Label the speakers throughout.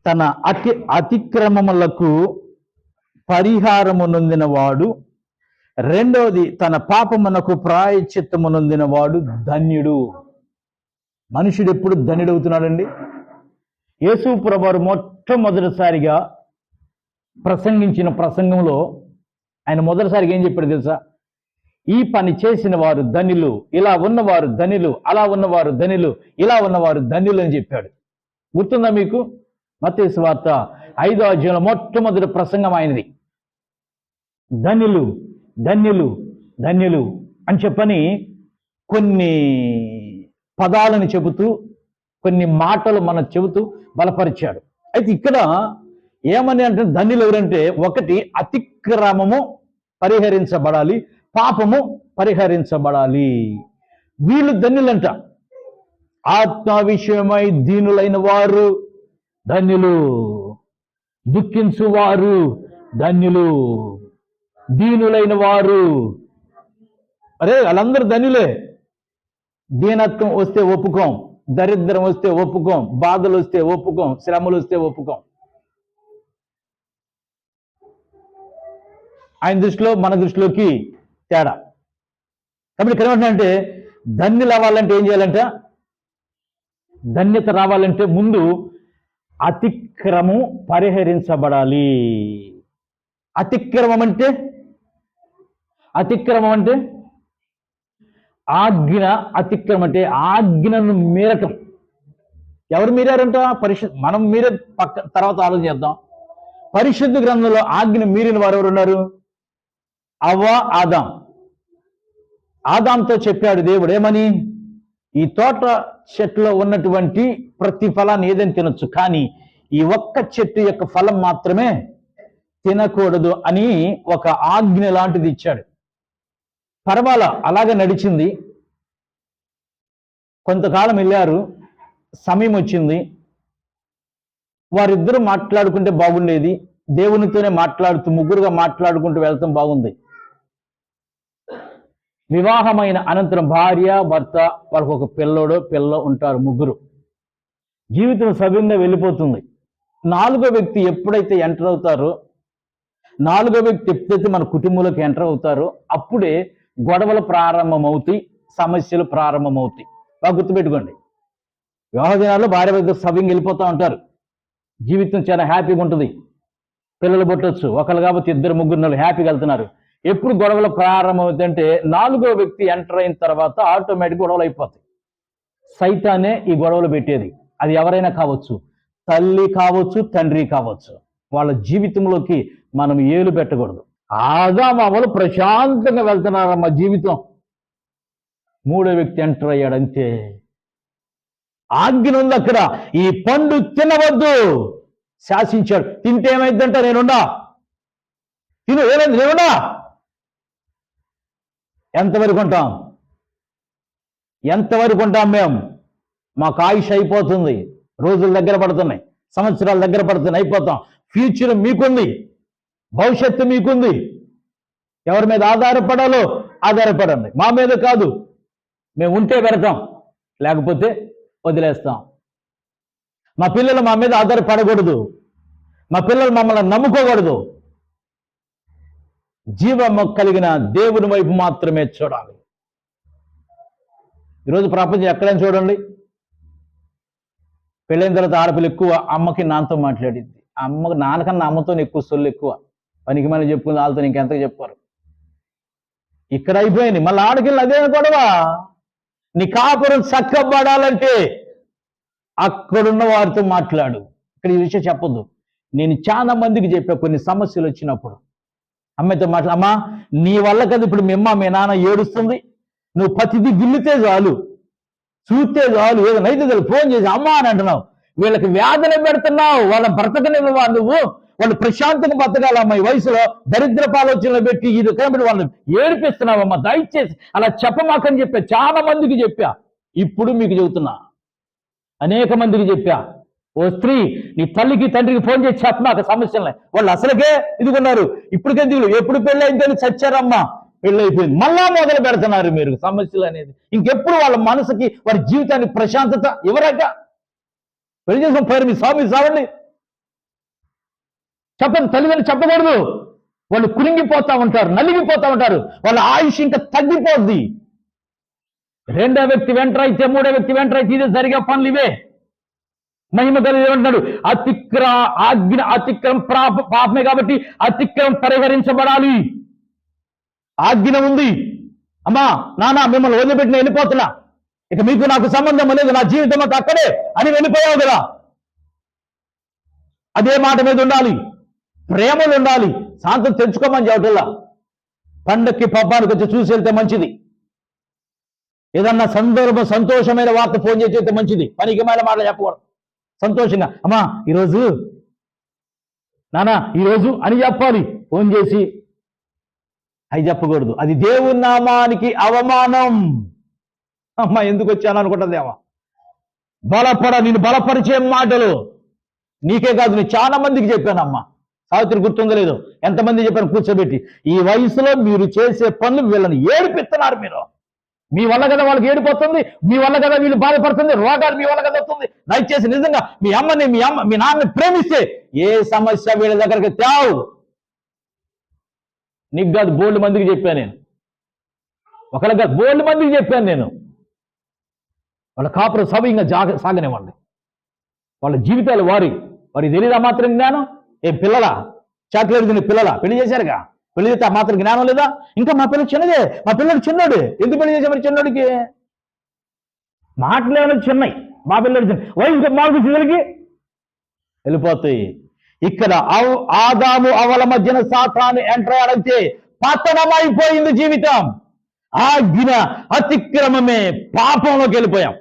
Speaker 1: తన అతిక్రమములకు పరిహారము నొందినవాడు, రెండవది తన పాపమునకు ప్రాయశ్చిత్తము నొందినవాడు ధన్యుడు. మనుషుడు ఎప్పుడు ధన్యుడవుతున్నాడండి? యేసు ప్రభువారు మొట్టమొదటిసారిగా ప్రసంగించిన ప్రసంగంలో ఆయన మొదటిసారిగా ఏం చెప్పాడు తెలుసా? ఈ పని చేసిన వారు ధన్యులు, ఇలా ఉన్నవారు ధన్యులు, అలా ఉన్నవారు ధన్యులు, ఇలా ఉన్నవారు ధన్యులు అని చెప్పాడు. గుర్తుందా మీకు? మత్తయి సువార్త 5వ అధ్యాయంలో మొట్టమొదటి ప్రసంగం ఆయనది. ధన్యులు, ధన్యులు, ధన్యులు అని చెప్పని కొన్ని పదాలను చెబుతూ, కొన్ని మాటలు మనం చెబుతూ బలపరిచాడు. అయితే ఇక్కడ ఏమని అంటే ధన్యులు ఎవరంటే, ఒకటి అతిక్రమము పరిహరించబడాలి, పాపము పరిహరించబడాలి. వీళ్ళు ధన్యులంట. ఆత్మ విషయమై దీనులైన వారు ధన్యులు, దుఃఖించువారు ధన్యులు, దీనులైన వారు. అరే వాళ్ళందరూ ధన్యులే. దీనత్వం వస్తే ఒప్పుకోం, దరిద్రం వస్తే ఒప్పుకోం, బాధలు వస్తే ఒప్పుకోం, శ్రమలు వస్తే ఒప్పుకోం. ఆయన దృష్టిలో మన దృష్టిలోకి తేడా. కాబట్టి ఇక్కడ ఏమంటున్నాడంటే ధన్యులు అవ్వాలంటే ఏం చేయాలంట? ధన్యత రావాలంటే ముందు అతిక్రమం పరిహరించబడాలి. అతిక్రమం అంటే ఆజ్ఞ. అతిక్రమం అంటే ఆజ్ఞను మీరటం. ఎవరు మీరారంట? మనం మీరే తర్వాత ఆలోచన చేద్దాం. పరిశుద్ధ గ్రంథంలో ఆజ్ఞను మీరిన వారు ఎవరు ఉన్నారు? అవ్వ, ఆదాం. ఆదాంతో చెప్పాడు దేవుడు ఏమని? ఈ తోట చెట్టులో ఉన్నటువంటి ప్రతి ఫలాన్ని ఏదైనా తినొచ్చు, కానీ ఈ ఒక్క చెట్టు యొక్క ఫలం మాత్రమే తినకూడదు అని ఒక ఆజ్ఞ లాంటిది ఇచ్చాడు. పర్వాలా, అలాగే నడిచింది. కొంతకాలం వెళ్ళారు, సమయం వచ్చింది, వారిద్దరూ మాట్లాడుకుంటే బాగుండేది. దేవునితోనే మాట్లాడుతూ ముగ్గురుగా మాట్లాడుకుంటూ వెళ్తాం బాగుంది. వివాహమైన అనంతరం భార్య, భర్త, వాళ్ళకు ఒక పిల్ల ఉంటారు, ముగ్గురు. జీవితం సవ్యంగా వెళ్ళిపోతుంది. నాలుగో వ్యక్తి ఎప్పుడైతే ఎంటర్ అవుతారో, నాలుగో వ్యక్తి ఎప్పుడైతే మన కుటుంబంలోకి ఎంటర్ అవుతారో అప్పుడే గొడవలు ప్రారంభమవుతాయి, సమస్యలు ప్రారంభమవుతాయి. బాగా గుర్తుపెట్టుకోండి. వివాహ దినాల్లో భార్య భర్త సవ్యంగా వెళ్ళిపోతూ ఉంటారు, జీవితం చాలా హ్యాపీగా ఉంటుంది, పిల్లలు పుట్టొచ్చు, ఒకళ్ళు కాబట్టి ఇద్దరు ముగ్గురు హ్యాపీగా వెళ్తున్నారు. ఎప్పుడు గొడవలు ప్రారంభమవుతుందంటే నాలుగో వ్యక్తి ఎంటర్ అయిన తర్వాత ఆటోమేటిక్ గొడవలు అయిపోతాయి. సైతానే ఈ గొడవలు పెట్టేది. అది ఎవరైనా కావచ్చు, తల్లి కావచ్చు, తండ్రి కావచ్చు. వాళ్ళ జీవితంలోకి మనం ఏలు పెట్టకూడదు. ఆదామామలు ప్రశాంతంగా వెళ్తున్నారమ్మ జీవితం. మూడో వ్యక్తి ఎంటర్ అయ్యాడు, అంతే. ఆజ్ఞ ఉంది అక్కడ, ఈ పండు తినవద్దు శాసించాడు. తింటే ఏమైందంట? నేనుండా, తిను, ఏమైంది? నేనుండా. ఎంతవరకు ఉంటాం? మేము? మాకు ఆయుష్ అయిపోతుంది, రోజులు దగ్గర పడుతున్నాయి, సంవత్సరాలు దగ్గర పడుతున్నాయి, అయిపోతాం. ఫ్యూచర్ మీకుంది, భవిష్యత్తు మీకుంది. ఎవరి మీద ఆధారపడాలో ఆధారపడండి, మా మీద కాదు. మేము ఉంటే పెడతాం, లేకపోతే వదిలేస్తాం. మా పిల్లలు మా మీద ఆధారపడకూడదు, మా పిల్లలు మమ్మల్ని నమ్ముకోకూడదు. జీవము కలిగిన దేవుని వైపు మాత్రమే చూడాలి. ఈరోజు ప్రపంచం ఎక్కడైనా చూడండి, పెళ్ళైన తర్వాత ఆడపిల్ల ఎక్కువ అమ్మకి నాన్నతో మాట్లాడింది. అమ్మకి నాన్నకన్నా అమ్మతో ఎక్కువ సొల్లు ఎక్కువ, పనికి మళ్ళీ చెప్పుకుంది, వాళ్ళతో ఇంకెంతగా చెప్పారు. ఇక్కడ అయిపోయింది. మళ్ళీ ఆడకెళ్ళి అదే గొడవ. నీ కాపురం చక్కబడాలంటే అక్కడున్న వారితో మాట్లాడు. ఇక్కడ ఈ విషయం చెప్పొద్దు. నేను చాలా మందికి చెప్పా, కొన్ని సమస్యలు వచ్చినప్పుడు అమ్మాయితో మాట్లాడు, అమ్మా నీ వల్ల కదా ఇప్పుడు మీ నాన్న ఏడుస్తుంది, నువ్వు ప్రతిదీ గిల్లితే చాలు, చూస్తే చాలు, ఏదైనా ఫోన్ చేసి అమ్మా అని అంటున్నావు. వీళ్ళకి వ్యాధులు పెడుతున్నావు, వాళ్ళ బ్రతకనివ్వవా నువ్వు? వాళ్ళు ప్రశాంతంగా బతకాలమ్మా. ఈ వయసులో దరిద్రపు ఆలోచనలు పెట్టి ఇది కాబట్టి వాళ్ళని ఏడిపిస్తున్నావమ్మా. దయచేసి అలా చెప్పమాకని చెప్పా, చాలా మందికి చెప్పా. ఇప్పుడు మీకు చెబుతున్నా, అనేక మందికి చెప్పా. ఓ స్త్రీ నీ తల్లికి తండ్రికి ఫోన్ చేసి చెప్పమాక సమస్యలే, వాళ్ళు అసలుకే ఇదిగున్నారు, ఇప్పటికే దిగులు, ఎప్పుడు పెళ్ళి అయిందని చచ్చారమ్మా, పెళ్ళి అయిపోయింది, మళ్ళా మొదలు పెడుతున్నారు మీరు సమస్యలు అనేది. ఇంకెప్పుడు వాళ్ళ మనసుకి వారి జీవితానికి ప్రశాంతత ఎవరక? పెళ్లి చేసుకుని పేరు మీ స్వామి సావండి, చెప్పదు, తల్లిదండ్రులు చెప్పకూడదు. వాళ్ళు కురింగిపోతా ఉంటారు, నలిగిపోతా ఉంటారు, వాళ్ళ ఆయుష్ ఇంకా తగ్గిపోద్ది. రెండో వ్యక్తి వెంటర్ అయితే, మూడో వ్యక్తి వెంటర్ అయితే ఇదే జరిగే పనులు ఇవే. మహిమ కలిగి ఏమంటున్నాడు? అతిక్రమ పాపమే కాబట్టి అతిక్రమం పరిహరించబడాలి. ఆజ్ఞ ఉంది, అమ్మా నాన్న మిమ్మల్ని వదిలిపెట్టిన వెళ్ళిపోతున్నా, ఇక మీకు నాకు సంబంధం లేదు, నా జీవితం అంతా అక్కడే అని వెళ్ళిపోయావు కదా. అదే మాట మీద ఉండాలి, ప్రేమలు ఉండాలి. శాంతం తెచ్చుకోమని చెప్పటల్లా. పండక్కి పబ్బానికి వచ్చి చూసి వెళ్తే మంచిది. ఏదన్నా సంతోషమైన వార్త ఫోన్ చేసి వెళ్తే మంచిది. పనికి మేల మాటలు చెప్పకూడదు. సంతోషంగా అమ్మా ఈరోజు, నానా ఈరోజు అని చెప్పాలి. ఫోన్ చేసి అవి చెప్పకూడదు. అది దేవుని నామానికి అవమానం. అమ్మా ఎందుకు వచ్చాను అనుకుంటుందేమో. నిన్ను బలపరిచే మాటలు నీకే కాదు, నేను చాలా మందికి చెప్పానమ్మా. సావిత్రి గుర్తుందో లేదో, ఎంతమంది చెప్పాను కూర్చోబెట్టి, ఈ వయసులో మీరు చేసే పనులు వీళ్ళని ఏడిపిస్తున్నారు. మీరు మీ వల్ల కదా వాళ్ళకి ఏడిపోతుంది, మీ వల్ల కదా వీళ్ళు బాధపడుతుంది, రోగాలు మీ వల్ల కదా వస్తుంది. దయచేసి నిజంగా మీ నాన్నని ప్రేమిస్తే ఏ సమస్య వీళ్ళ దగ్గరికి తేవు. నీకు కాదు, బోల్డ్ మందికి చెప్పాను నేను. ఒకళ్ళకి కాదు, బోల్డ్ మందికి చెప్పాను నేను. వాళ్ళ కాపురం సవ్యంగా సాగనివ్వండి. వాళ్ళ జీవితాలు వారి తెలియదు. ఆ మాత్రం జ్ఞానం. ఏం పిల్లలా? చాక్లెట్ తిని పిల్లలా? పెళ్లి చేశారుగా. పెళ్లి చేస్తే ఆ మాత్రం జ్ఞానం లేదా? ఇంకా మా పిల్లలు చిన్నదే, మా పిల్లడు చిన్నోడు, ఎందుకు పెళ్లి చేసే మరి చిన్నోడికి? మాటలు చిన్నవి, మా పిల్లడు చిన్న వయసు మాకు చిన్నలకి వెళ్ళిపోతాయి. ఇక్కడ ఆదాము అవల మధ్యన సాతాను ఎంటర్ అడిగితే పతనమైపోయింది జీవితం. ఆజ్ఞ అతిక్రమమే పాపంలోకి వెళ్ళిపోయాం.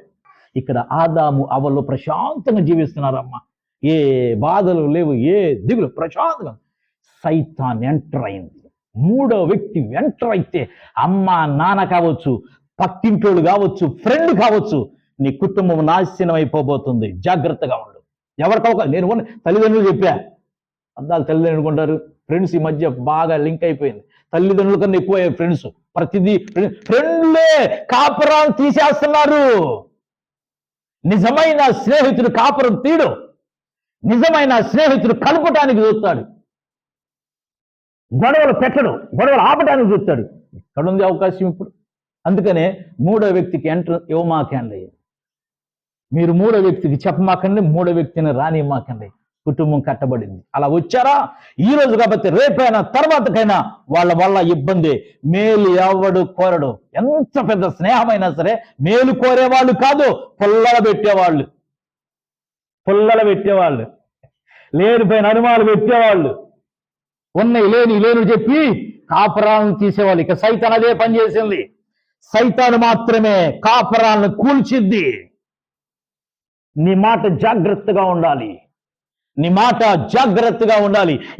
Speaker 1: ఇక్కడ ఆదాము అవలు ప్రశాంతంగా జీవిస్తున్నారమ్మా. ఏ బాధలు లేవు, ఏ దిగులు, ప్రశాంతంగా. సైతాన్ ఎంటర్ అయింది. మూడో వ్యక్తి ఎంటర్ అయితే అమ్మ నాన్న కావచ్చు, పక్కింటోళ్ళు కావచ్చు, ఫ్రెండ్ కావచ్చు, నీ కుటుంబం నాశనం అయిపోబోతుంది. జాగ్రత్తగా ఉండు. ఎవరికో నేను తల్లిదండ్రులు చెప్పా, అద్దాలు తల్లిదండ్రులు కొంటారు. ఫ్రెండ్స్ ఈ మధ్య బాగా లింక్ అయిపోయింది. తల్లిదండ్రుల కన్నా ఎక్కువ ఫ్రెండ్స్. ప్రతిదీ ఫ్రెండ్లే కాపురాలు తీసేస్తున్నారు. నిజమైన స్నేహితుడు కాపురం తీడు. నిజమైన స్నేహితుడు కలపటానికి చూస్తాడు, గొడవలు పెట్టడు, గొడవలు ఆపటానికి చూస్తాడు. ఎక్కడుంది అవకాశం ఇప్పుడు? అందుకనే మూడో వ్యక్తికి ఎంటర్ ఇవ్వమాకండి. మీరు మూడో వ్యక్తికి చెప్పమాకండి, మూడో వ్యక్తిని రానిమాకండి. కుటుంబం కట్టబడింది. అలా వచ్చారా ఈ రోజు కాబట్టి రేపైనా తర్వాతకైనా వాళ్ళ వల్ల ఇబ్బంది. మేలు ఎవడు కోరడు. ఎంత పెద్ద స్నేహమైనా సరే మేలు కోరేవాళ్ళు కాదు, పుల్లల పెట్టేవాళ్ళు, లేనిపోయిన అనుమానాలు పెట్టేవాళ్ళు, ఉన్నాయి లేని చెప్పి కాపురాలను తీసేవాళ్ళు. ఇక సైతాన్ అదే పని చేసింది. సైతాను మాత్రమే కాపురాలను కూల్చిద్ది. నీ మాట జాగ్రత్తగా ఉండాలి.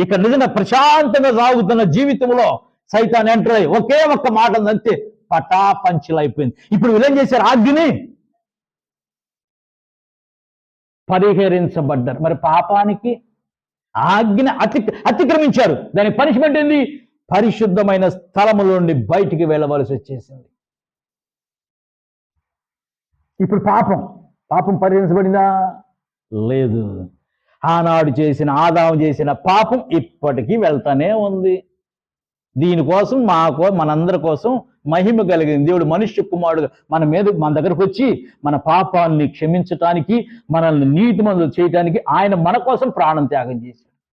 Speaker 1: ఇక నిజంగా ప్రశాంతంగా సాగుతున్న జీవితంలో సైతాన్ ఎంటర్ అయ్యి ఒకే ఒక్క మాట అంతే పటాపంచలైపోయింది. ఇప్పుడు వీళ్ళేం చేశారు? ఆజ్ఞని పరిహరించబడ్డారు. మరి పాపానికి ఆజ్ఞ అతిక్రమించారు. దాని పనిష్మెంట్ ఏంది? పరిశుద్ధమైన స్థలముల నుండి బయటికి వెళ్ళవలసి వచ్చేసింది. ఇప్పుడు పాపం పరిహరించబడిందా? లేదు. ఆనాడు ఆదాము చేసిన పాపం ఇప్పటికీ వెళ్తానే ఉంది. దీనికోసం మనందరి కోసం మహిమ కలిగింది దేవుడు మనుష్య కుమారుడు మన దగ్గరకు వచ్చి మన పాపాన్ని క్షమించటానికి, మనల్ని నీతిమంతులు చేయటానికి ఆయన మన కోసం ప్రాణం త్యాగం చేశాడు.